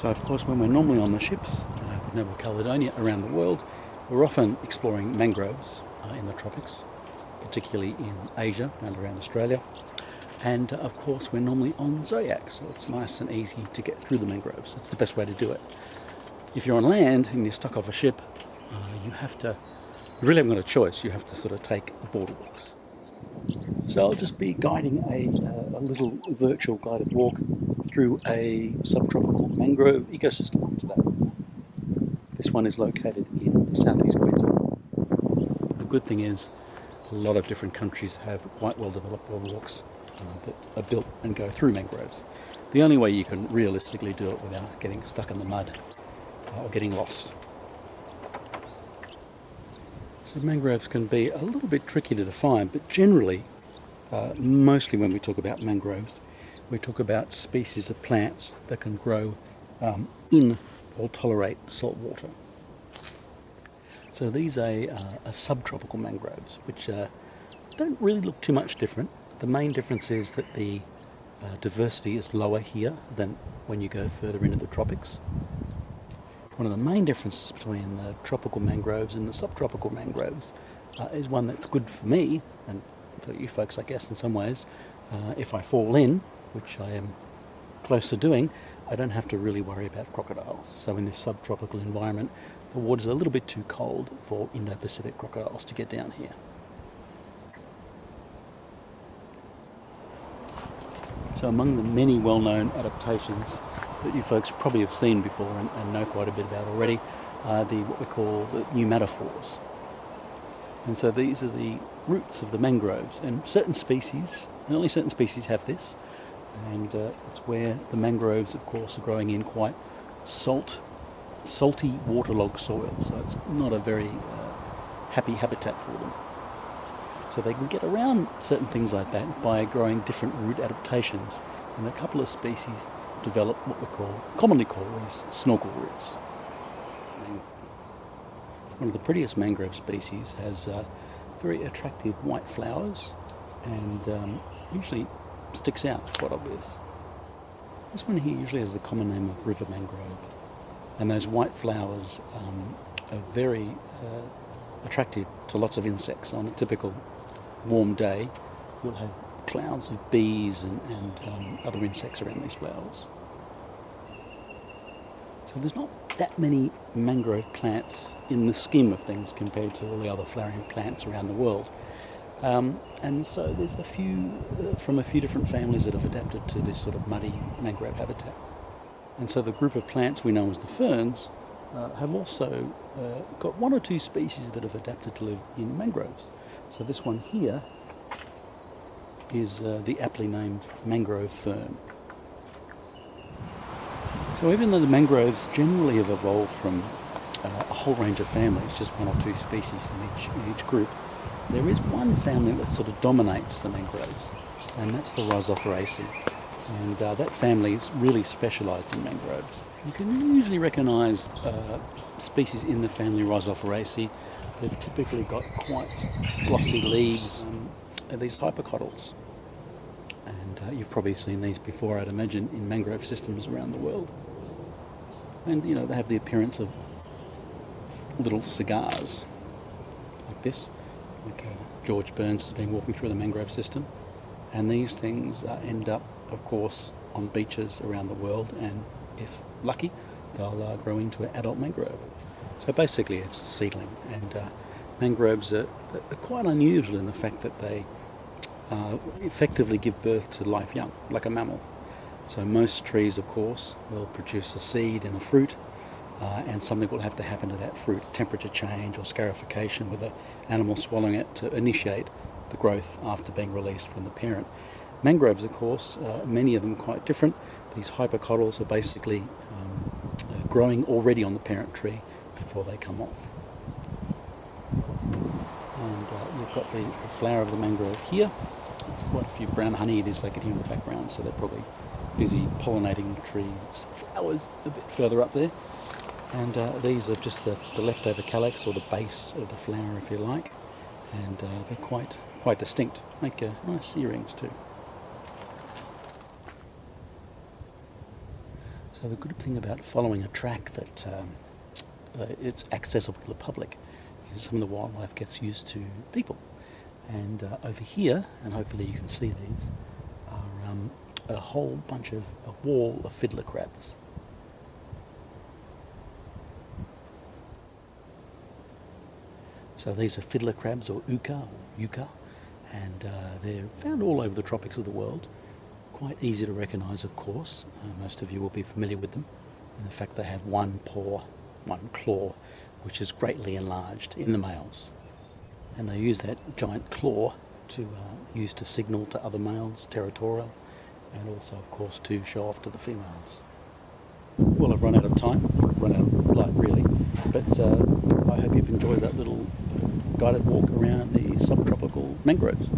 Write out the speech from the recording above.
So of course when we're normally on the ships, Noble Caledonia, around the world, we're often exploring mangroves in the tropics, particularly in Asia and around Australia. And of course we're normally on Zodiac, so it's nice and easy to get through the mangroves. That's the best way to do it. If you're on land and you're stuck off a ship, you really haven't got a choice. You have to sort of take border walks. So I'll just be guiding a little virtual guided walk through a subtropical mangrove ecosystem today. This one is located in southeast Queensland. The good thing is a lot of different countries have quite well developed boardwalks that are built and go through mangroves. The only way you can realistically do it without getting stuck in the mud or getting lost. So mangroves can be a little bit tricky to define, but generally, mostly when we talk about mangroves, we talk about species of plants that can grow in or tolerate salt water. So these are subtropical mangroves, which don't really look too much different. The main difference is that the diversity is lower here than when you go further into the tropics. One of the main differences between the tropical mangroves and the subtropical mangroves is one that's good for me, and for you folks I guess in some ways. If I fall in, which I am close to doing, I don't have to really worry about crocodiles. So in this subtropical environment, the water's a little bit too cold for Indo-Pacific crocodiles to get down here. So among the many well-known adaptations that you folks probably have seen before and know quite a bit about already are what we call the pneumatophores. And so these are the roots of the mangroves, and certain species, and only certain species have this, and it's where the mangroves of course are growing in quite salty waterlogged soil, so it's not a very happy habitat for them. So they can get around certain things like that by growing different root adaptations, and a couple of species develop what we commonly call these snorkel roots. One of the prettiest mangrove species has very attractive white flowers and usually sticks out quite obvious. This one here usually has the common name of river mangrove, and those white flowers are very attractive to lots of insects. On a typical warm day you'll have clouds of bees and other insects around these flowers. So there's not that many mangrove plants in the scheme of things compared to all the other flowering plants around the world. And so there's a few from a few different families that have adapted to this sort of muddy mangrove habitat. And so the group of plants we know as the ferns have also got one or two species that have adapted to live in mangroves. So this one here is the aptly named mangrove fern. So even though the mangroves generally have evolved from a whole range of families, just one or two species in each group, there is one family that sort of dominates the mangroves, and that's the Rhizophораceae. And that family is really specialised in mangroves. You can usually recognise species in the family Rhizophораceae. They've typically got quite glossy leaves, these hypocotyls. And you've probably seen these before, I'd imagine, in mangrove systems around the world. And you know, they have the appearance of little cigars like this, like George Burns has been walking through the mangrove system. And these things end up, of course, on beaches around the world, and if lucky, they'll grow into an adult mangrove. So basically it's a seedling, and mangroves are quite unusual in the fact that they effectively give birth to live young, like a mammal. So most trees, of course, will produce a seed and a fruit, and something will have to happen to that fruit, temperature change or scarification with an animal swallowing it to initiate the growth after being released from the parent. Mangroves, of course, many of them quite different. These hypocotyls are basically growing already on the parent tree before they come off. And you've got the flower of the mangrove here. There's quite a few brown honeybees they can hear in the background, so they're probably busy pollinating the trees' flowers a bit further up there. And these are just the leftover calyx, or the base of the flower, if you like. And they're quite distinct. Make nice earrings too. So So the good thing about following a track that it's accessible to the public is some of the wildlife gets used to people. And over here, and hopefully you can see these, are a whole bunch of a wall of fiddler crabs. So these are fiddler crabs, or yucca, and they're found all over the tropics of the world. Quite easy to recognise, of course. Most of you will be familiar with them. And the fact they have one paw, one claw, which is greatly enlarged in the males. And they use that giant claw to use to signal to other males, territorial, and also, of course, to show off to the females. Well, I've run out of time, run out of light really, but I hope you've enjoyed that little guided walk around the subtropical mangroves.